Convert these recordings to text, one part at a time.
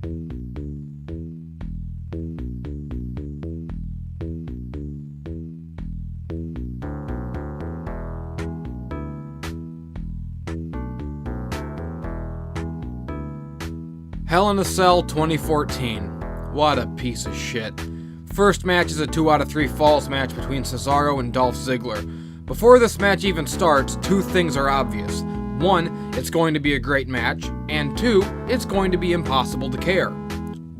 Hell in a Cell 2014. What a piece of shit. First match is a 2 out of 3 falls match between Cesaro and Dolph Ziggler. Before this match even starts, two things are obvious. One, it's going to be a great match, and two, it's going to be impossible to care.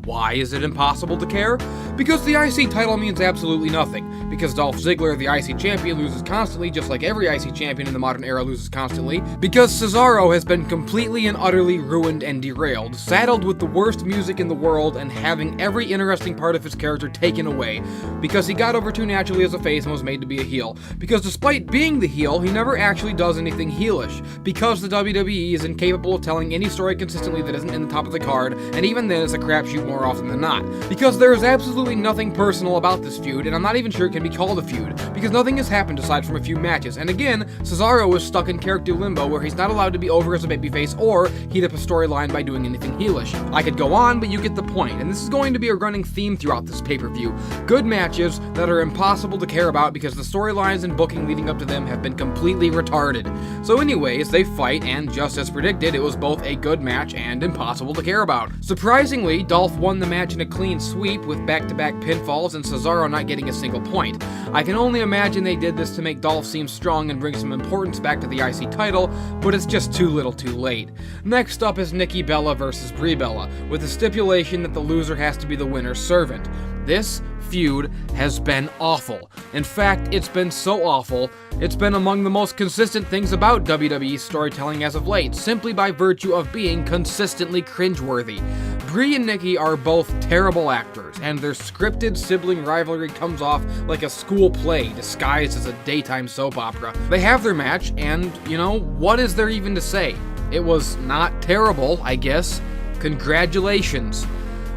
Why is it impossible to care? Because the IC title means absolutely nothing. Because Dolph Ziggler, the IC champion, loses constantly, just like every IC champion in the modern era loses constantly. Because Cesaro has been completely and utterly ruined and derailed, saddled with the worst music in the world and having every interesting part of his character taken away. Because he got over too naturally as a face and was made to be a heel. Because despite being the heel, he never actually does anything heelish. Because the WWE is incapable of telling any story consistently that isn't in the top of the card, and even then it's a crapshoot more often than not. Because there is absolutely nothing personal about this feud, and I'm not even sure it can be called a feud, because nothing has happened aside from a few matches. And again, Cesaro is stuck in character limbo where he's not allowed to be over as a babyface or heat up a storyline by doing anything heelish. I could go on, but you get the point, and this is going to be a running theme throughout this pay-per-view. Good matches that are impossible to care about because the storylines and booking leading up to them have been completely retarded. So anyways, they fight, and just as predicted, it was both a good match and impossible to care about. Surprisingly, Dolph won the match in a clean sweep with back-to-back pinfalls and Cesaro not getting a single point. I can only imagine they did this to make Dolph seem strong and bring some importance back to the IC title, but it's just too little too late. Next up is Nikki Bella versus Brie Bella, with the stipulation that the loser has to be the winner's servant. This feud has been awful. In fact, it's been so awful, it's been among the most consistent things about WWE storytelling as of late, simply by virtue of being consistently cringeworthy. Brie and Nikki are both terrible actors, and their scripted sibling rivalry comes off like a school play disguised as a daytime soap opera. They have their match, and, you know, what is there even to say? It was not terrible, I guess. Congratulations.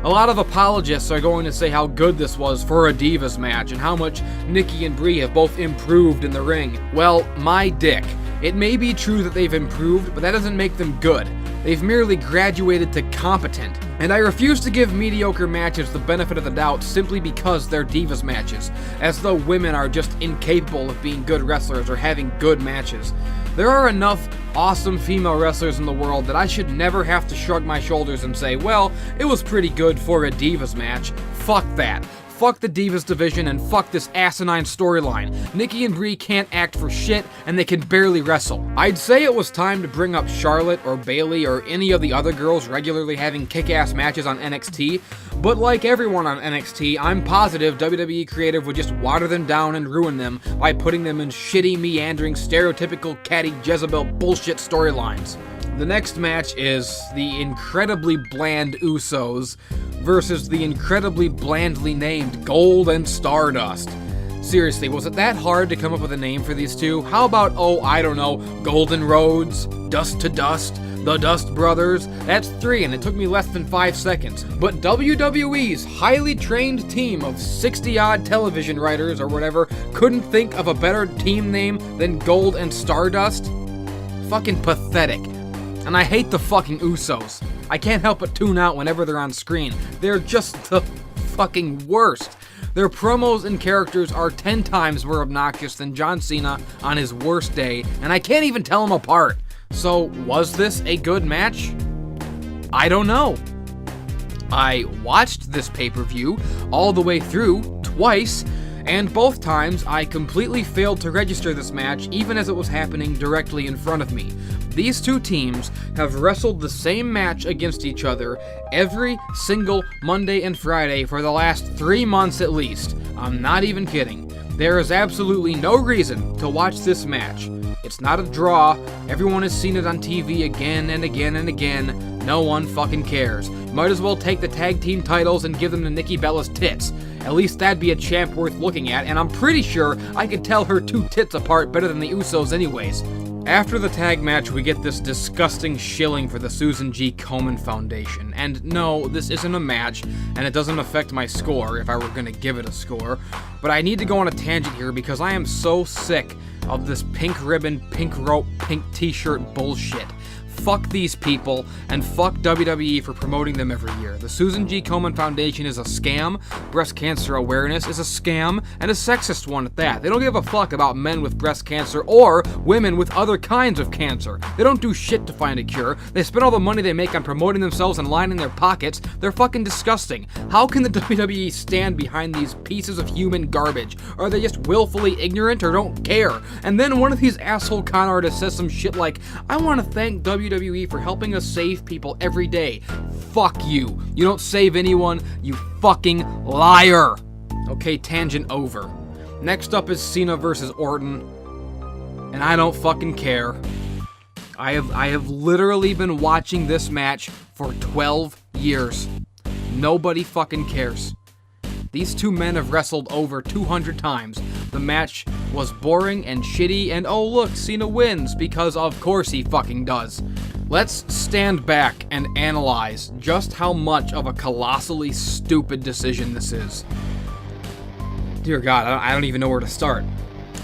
A lot of apologists are going to say how good this was for a Divas match and how much Nikki and Brie have both improved in the ring. Well, my dick. It may be true that they've improved, but that doesn't make them good. They've merely graduated to competent. And I refuse to give mediocre matches the benefit of the doubt simply because they're Divas matches, as though women are just incapable of being good wrestlers or having good matches. There are enough awesome female wrestlers in the world that I should never have to shrug my shoulders and say, well, it was pretty good for a Divas match. Fuck that. Fuck the Divas division and fuck this asinine storyline. Nikki and Brie can't act for shit and they can barely wrestle. I'd say it was time to bring up Charlotte or Bayley or any of the other girls regularly having kick-ass matches on NXT, but like everyone on NXT, I'm positive WWE Creative would just water them down and ruin them by putting them in shitty, meandering, stereotypical catty Jezebel bullshit storylines. The next match is the incredibly bland Usos versus the incredibly blandly named Gold and Stardust. Seriously, was it that hard to come up with a name for these two? How about, oh, I don't know, Golden Roads, Dust to Dust, the Dust Brothers? That's 3 and it took me less than 5 seconds. But WWE's highly trained team of 60-odd television writers or whatever couldn't think of a better team name than Gold and Stardust? Fucking pathetic. And I hate the fucking Usos. I can't help but tune out whenever they're on screen. They're just the fucking worst. Their promos and characters are 10 times more obnoxious than John Cena on his worst day, and I can't even tell them apart. So, was this a good match? I don't know. I watched this pay-per-view all the way through twice, and both times I completely failed to register this match even as it was happening directly in front of me. These two teams have wrestled the same match against each other every single Monday and Friday for the last 3 months at least. I'm not even kidding. There is absolutely no reason to watch this match. It's not a draw. Everyone has seen it on TV again and again and again. No one fucking cares. Might as well take the tag team titles and give them to Nikki Bella's tits. At least that'd be a champ worth looking at, and I'm pretty sure I could tell her two tits apart better than the Usos anyways. After the tag match, we get this disgusting shilling for the Susan G. Komen Foundation. And no, this isn't a match, and it doesn't affect my score if I were gonna give it a score. But I need to go on a tangent here because I am so sick of this pink ribbon, pink rope, pink t-shirt bullshit. Fuck these people, and fuck WWE for promoting them every year. The Susan G. Komen Foundation is a scam, breast cancer awareness is a scam, and a sexist one at that. They don't give a fuck about men with breast cancer or women with other kinds of cancer. They don't do shit to find a cure. They spend all the money they make on promoting themselves and lining their pockets. They're fucking disgusting. How can the WWE stand behind these pieces of human garbage? Are they just willfully ignorant or don't care? And then one of these asshole con artists says some shit like, I want to thank WWE for helping us save people every day. Fuck you. You don't save anyone, you fucking liar. Okay, tangent over. Next up is Cena versus Orton, and I don't fucking care. I have literally been watching this match for 12 years. Nobody fucking cares. These two men have wrestled over 200 times. The match was boring and shitty, and oh look, Cena wins, because of course he fucking does. Let's stand back and analyze just how much of a colossally stupid decision this is. Dear God, I don't even know where to start.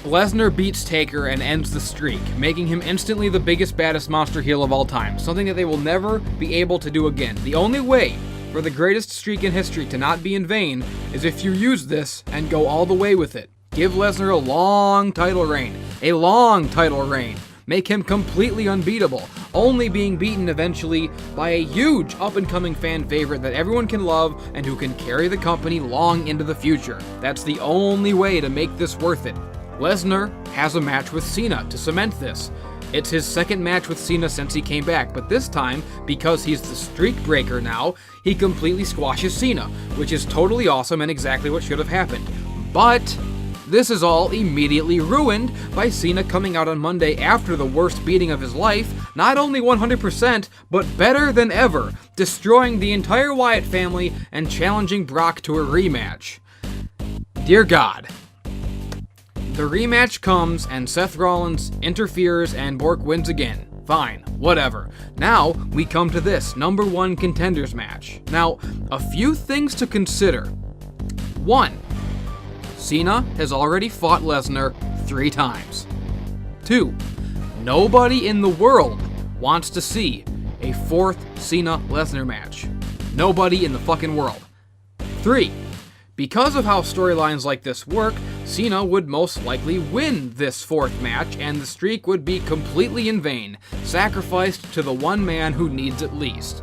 Lesnar beats Taker and ends the streak, making him instantly the biggest, baddest monster heel of all time, something that they will never be able to do again. The only way for the greatest streak in history to not be in vain is if you use this and go all the way with it. Give Lesnar a long title reign. A long title reign. Make him completely unbeatable, only being beaten eventually by a huge up-and-coming fan favorite that everyone can love and who can carry the company long into the future. That's the only way to make this worth it. Lesnar has a match with Cena to cement this. It's his second match with Cena since he came back, but this time, because he's the streak breaker now, he completely squashes Cena, which is totally awesome and exactly what should have happened. But this is all immediately ruined by Cena coming out on Monday after the worst beating of his life, not only 100%, but better than ever, destroying the entire Wyatt family and challenging Brock to a rematch. Dear God. The rematch comes and Seth Rollins interferes and Bork wins again. Fine, whatever. Now, we come to this, number 1 contenders match. Now, a few things to consider. 1. Cena has already fought Lesnar 3 times. 2. Nobody in the world wants to see a 4th Cena-Lesnar match. Nobody in the fucking world. 3. Because of how storylines like this work, Cena would most likely win this 4th match, and the streak would be completely in vain, sacrificed to the one man who needs it least.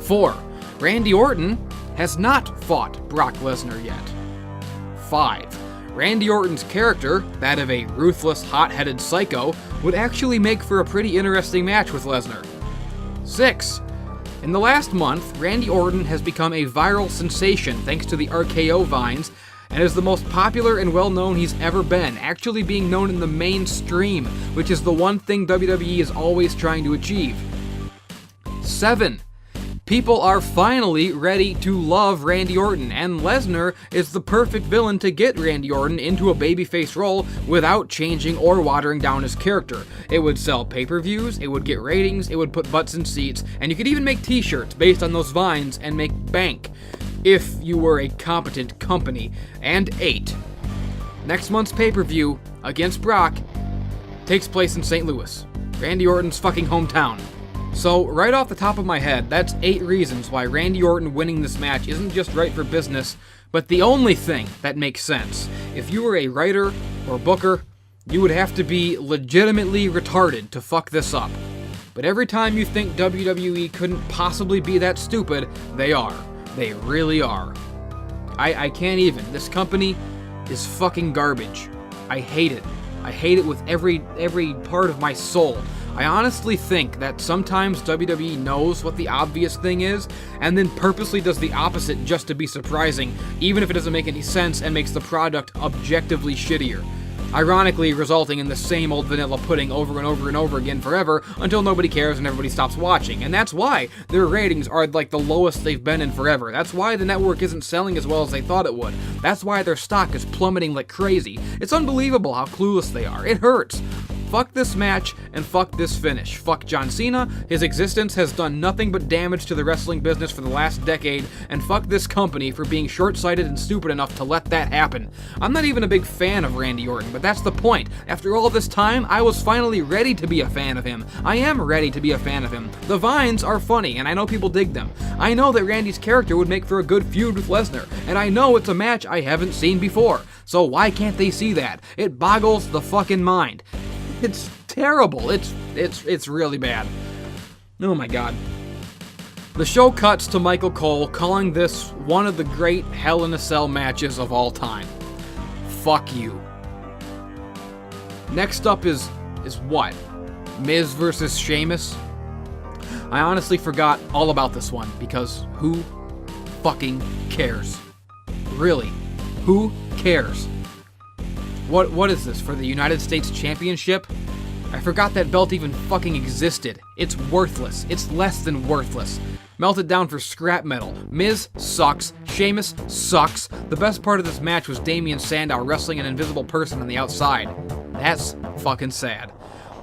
4. Randy Orton has not fought Brock Lesnar yet. 5. Randy Orton's character, that of a ruthless, hot-headed psycho, would actually make for a pretty interesting match with Lesnar. 6. In the last month, Randy Orton has become a viral sensation thanks to the RKO vines, and is the most popular and well-known he's ever been, actually being known in the mainstream, which is the one thing WWE is always trying to achieve. 7. People are finally ready to love Randy Orton, and Lesnar is the perfect villain to get Randy Orton into a babyface role without changing or watering down his character. It would sell pay-per-views, it would get ratings, it would put butts in seats, and you could even make t-shirts based on those vines and make bank, if you were a competent company. And 8. Next month's pay-per-view against Brock takes place in St. Louis, Randy Orton's fucking hometown. So, right off the top of my head, that's 8 reasons why Randy Orton winning this match isn't just right for business, but the only thing that makes sense. If you were a writer or booker, you would have to be legitimately retarded to fuck this up. But every time you think WWE couldn't possibly be that stupid, they are. They really are. I can't even. This company is fucking garbage. I hate it. I hate it with every part of my soul. I honestly think that sometimes WWE knows what the obvious thing is, and then purposely does the opposite just to be surprising, even if it doesn't make any sense and makes the product objectively shittier. Ironically, resulting in the same old vanilla pudding over and over and over again forever until nobody cares and everybody stops watching. And that's why their ratings are like the lowest they've been in forever. That's why the network isn't selling as well as they thought it would. That's why their stock is plummeting like crazy. It's unbelievable how clueless they are. It hurts. Fuck this match, and fuck this finish. Fuck John Cena, his existence has done nothing but damage to the wrestling business for the last decade, and fuck this company for being short-sighted and stupid enough to let that happen. I'm not even a big fan of Randy Orton, but that's the point. After all this time, I was finally ready to be a fan of him. I am ready to be a fan of him. The Vines are funny, and I know people dig them. I know that Randy's character would make for a good feud with Lesnar, and I know it's a match I haven't seen before. So why can't they see that? It boggles the fucking mind. It's terrible. It's really bad. Oh my god. The show cuts to Michael Cole calling this one of the great Hell in a Cell matches of all time. Fuck you. Next up is what? Miz versus Sheamus? I honestly forgot all about this one because who fucking cares? Really, who cares? What is this, for the United States Championship? I forgot that belt even fucking existed. It's worthless. It's less than worthless. Melted down for scrap metal. Miz sucks. Sheamus sucks. The best part of this match was Damien Sandow wrestling an invisible person on the outside. That's fucking sad.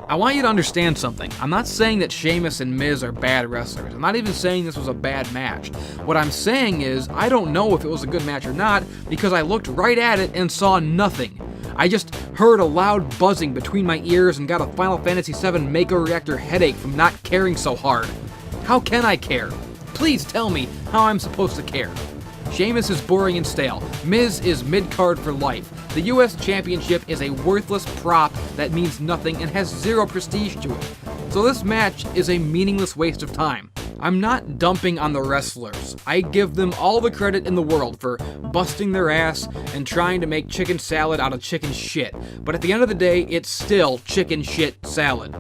I want you to understand something. I'm not saying that Sheamus and Miz are bad wrestlers. I'm not even saying this was a bad match. What I'm saying is, I don't know if it was a good match or not, because I looked right at it and saw nothing. I just heard a loud buzzing between my ears and got a Final Fantasy VII Mako Reactor headache from not caring so hard. How can I care? Please tell me how I'm supposed to care. Sheamus is boring and stale. Miz is mid-card for life. The US Championship is a worthless prop that means nothing and has zero prestige to it. So this match is a meaningless waste of time. I'm not dumping on the wrestlers. I give them all the credit in the world for busting their ass and trying to make chicken salad out of chicken shit. But at the end of the day, it's still chicken shit salad.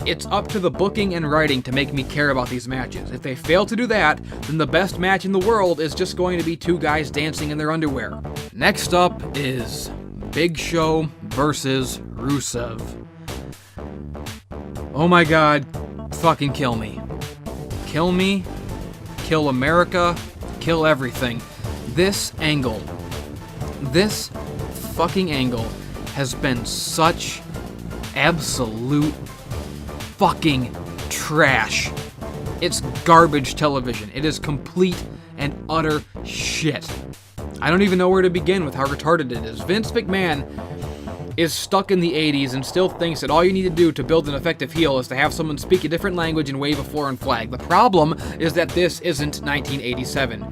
It's up to the booking and writing to make me care about these matches. If they fail to do that, then the best match in the world is just going to be two guys dancing in their underwear. Next up is Big Show versus Rusev. Oh my god, fucking kill me. Kill me, kill America, kill everything. This fucking angle has been such absolute fucking trash. It's garbage television. It is complete and utter shit. I don't even know where to begin with how retarded it is. Vince McMahon is stuck in the 80s and still thinks that all you need to do to build an effective heel is to have someone speak a different language and wave a foreign flag. The problem is that this isn't 1987.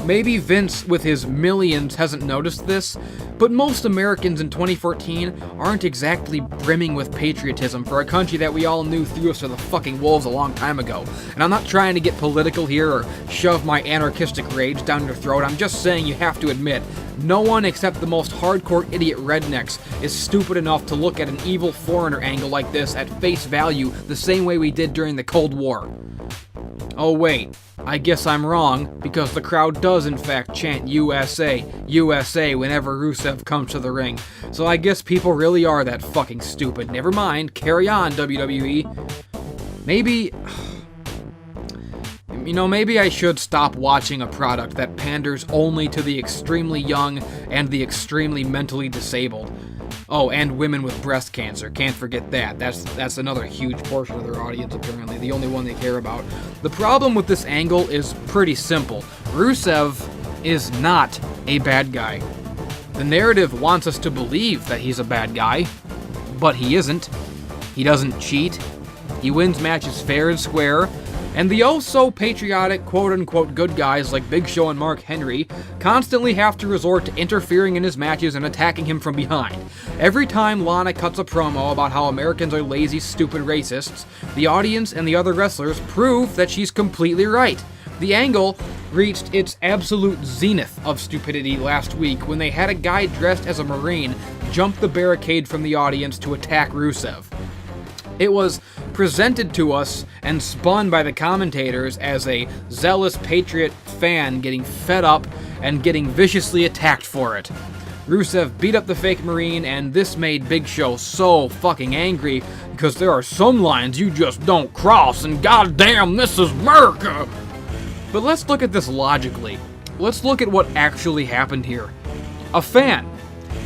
Maybe Vince, with his millions, hasn't noticed this, but most Americans in 2014 aren't exactly brimming with patriotism for a country that we all knew threw us to the fucking wolves a long time ago. And I'm not trying to get political here or shove my anarchistic rage down your throat. I'm just saying you have to admit, no one except the most hardcore idiot rednecks is stupid enough to look at an evil foreigner angle like this at face value the same way we did during the Cold War. Oh wait, I guess I'm wrong, because the crowd does in fact chant USA, USA whenever Rusev comes to the ring. So I guess people really are that fucking stupid. Never mind, carry on, WWE. Maybe I should stop watching a product that panders only to the extremely young and the extremely mentally disabled. Oh, and women with breast cancer. Can't forget that. That's another huge portion of their audience, apparently. The only one they care about. The problem with this angle is pretty simple. Rusev is not a bad guy. The narrative wants us to believe that he's a bad guy, but he isn't. He doesn't cheat. He wins matches fair and square. And the oh-so-patriotic quote-unquote good guys like Big Show and Mark Henry constantly have to resort to interfering in his matches and attacking him from behind. Every time Lana cuts a promo about how Americans are lazy, stupid racists, the audience and the other wrestlers prove that she's completely right. The angle reached its absolute zenith of stupidity last week when they had a guy dressed as a Marine jump the barricade from the audience to attack Rusev. It was presented to us and spun by the commentators as a zealous Patriot fan getting fed up and getting viciously attacked for it. Rusev beat up the fake Marine, and this made Big Show so fucking angry because there are some lines you just don't cross, and goddamn, this is America! But let's look at this logically. Let's look at what actually happened here. A fan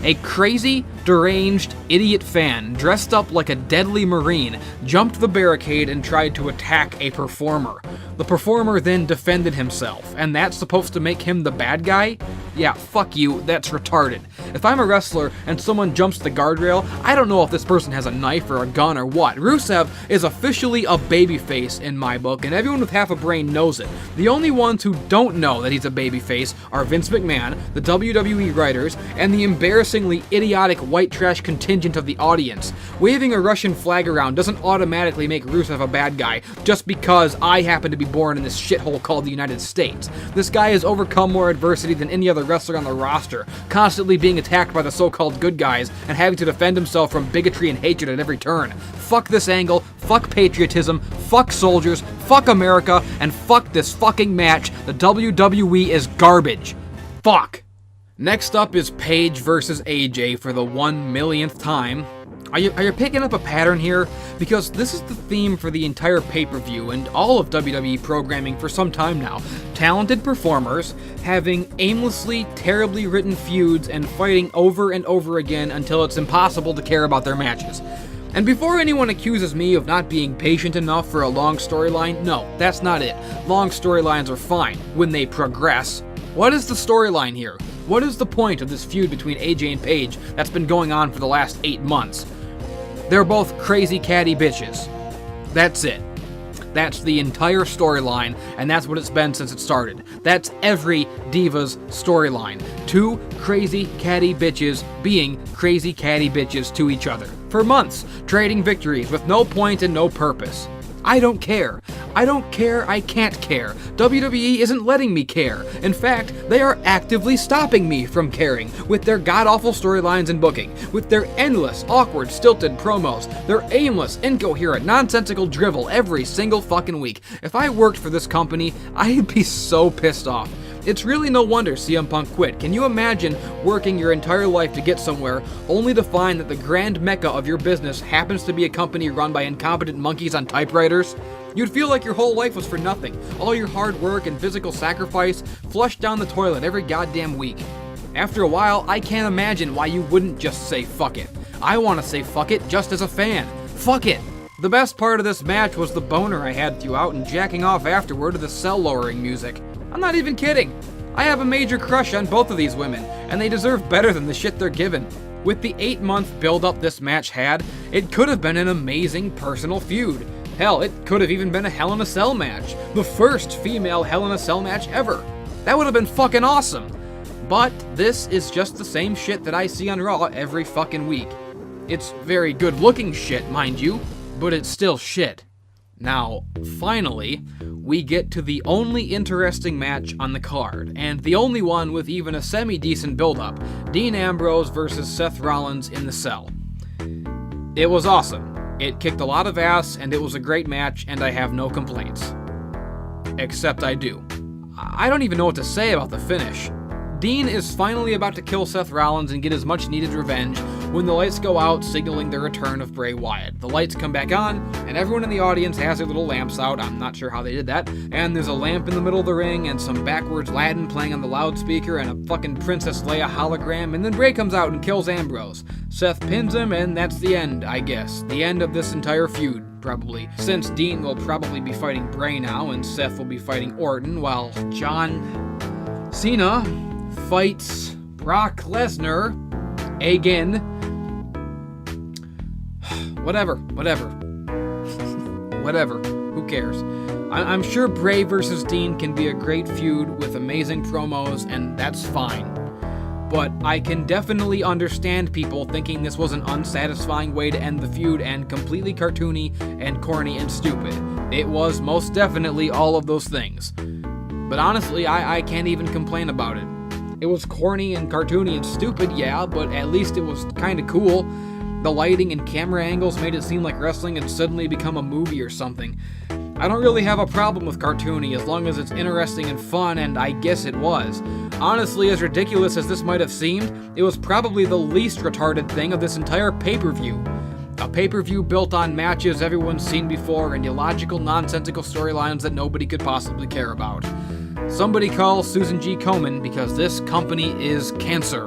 A crazy, deranged, idiot fan dressed up like a deadly Marine jumped the barricade and tried to attack a performer. The performer then defended himself, and that's supposed to make him the bad guy? Yeah, fuck you, that's retarded. If I'm a wrestler and someone jumps the guardrail, I don't know if this person has a knife or a gun or what. Rusev is officially a babyface in my book, and everyone with half a brain knows it. The only ones who don't know that he's a babyface are Vince McMahon, the WWE writers, and the embarrassingly idiotic white trash contingent of the audience. Waving a Russian flag around doesn't automatically make Rusev a bad guy, just because I happen to be born in this shithole called the United States. This guy has overcome more adversity than any other wrestler on the roster, constantly being attacked by the so-called good guys and having to defend himself from bigotry and hatred at every turn. Fuck this angle, fuck patriotism, fuck soldiers, fuck America, and fuck this fucking match. The WWE is garbage. Fuck. Next up is Paige versus AJ for the 1,000,000th time. Are you picking up a pattern here? Because this is the theme for the entire pay-per-view and all of WWE programming for some time now. Talented performers having aimlessly, terribly written feuds and fighting over and over again until it's impossible to care about their matches. And before anyone accuses me of not being patient enough for a long storyline, no, that's not it. Long storylines are fine when they progress. What is the storyline here? What is the point of this feud between AJ and Paige that's been going on for the last 8 months? They're both crazy catty bitches. That's it. That's the entire storyline, and that's what it's been since it started. That's every Divas storyline. 2 crazy catty bitches being crazy catty bitches to each other. For months, trading victories with no point and no purpose. I don't care. I don't care, I can't care. WWE isn't letting me care. In fact, they are actively stopping me from caring with their god-awful storylines and booking, with their endless, awkward, stilted promos, their aimless, incoherent, nonsensical drivel every single fucking week. If I worked for this company, I'd be so pissed off. It's really no wonder CM Punk quit. Can you imagine working your entire life to get somewhere, only to find that the grand mecca of your business happens to be a company run by incompetent monkeys on typewriters? You'd feel like your whole life was for nothing. All your hard work and physical sacrifice flushed down the toilet every goddamn week. After a while, I can't imagine why you wouldn't just say fuck it. I want to say fuck it just as a fan. Fuck it! The best part of this match was the boner I had throughout and jacking off afterward to the cell-lowering music. I'm not even kidding. I have a major crush on both of these women, and they deserve better than the shit they're given. With the 8-month build-up this match had, it could have been an amazing personal feud. Hell, it could have even been a Hell in a Cell match. The first female Hell in a Cell match ever. That would have been fucking awesome. But this is just the same shit that I see on Raw every fucking week. It's very good-looking shit, mind you, but it's still shit. Now, finally, we get to the only interesting match on the card, and the only one with even a semi-decent build-up, Dean Ambrose versus Seth Rollins in the Cell. It was awesome. It kicked a lot of ass, and it was a great match, and I have no complaints. Except I do. I don't even know what to say about the finish. Dean is finally about to kill Seth Rollins and get his much-needed revenge when the lights go out, signaling the return of Bray Wyatt. The lights come back on, and everyone in the audience has their little lamps out. I'm not sure how they did that. And there's a lamp in the middle of the ring, and some backwards Latin playing on the loudspeaker, and a fucking Princess Leia hologram, and then Bray comes out and kills Ambrose. Seth pins him, and that's the end, I guess. The end of this entire feud, probably. Since Dean will probably be fighting Bray now, and Seth will be fighting Orton, while John Cena fights Brock Lesnar again. Whatever. Who cares? I'm sure Bray versus Dean can be a great feud with amazing promos, and that's fine. But I can definitely understand people thinking this was an unsatisfying way to end the feud and completely cartoony and corny and stupid. It was most definitely all of those things. But honestly, I can't even complain about it. It was corny and cartoony and stupid, yeah, but at least it was kinda cool. The lighting and camera angles made it seem like wrestling had suddenly become a movie or something. I don't really have a problem with cartoony as long as it's interesting and fun, and I guess it was. Honestly, as ridiculous as this might have seemed, it was probably the least retarded thing of this entire pay-per-view. A pay-per-view built on matches everyone's seen before and illogical, nonsensical storylines that nobody could possibly care about. Somebody call Susan G. Komen because this company is cancer.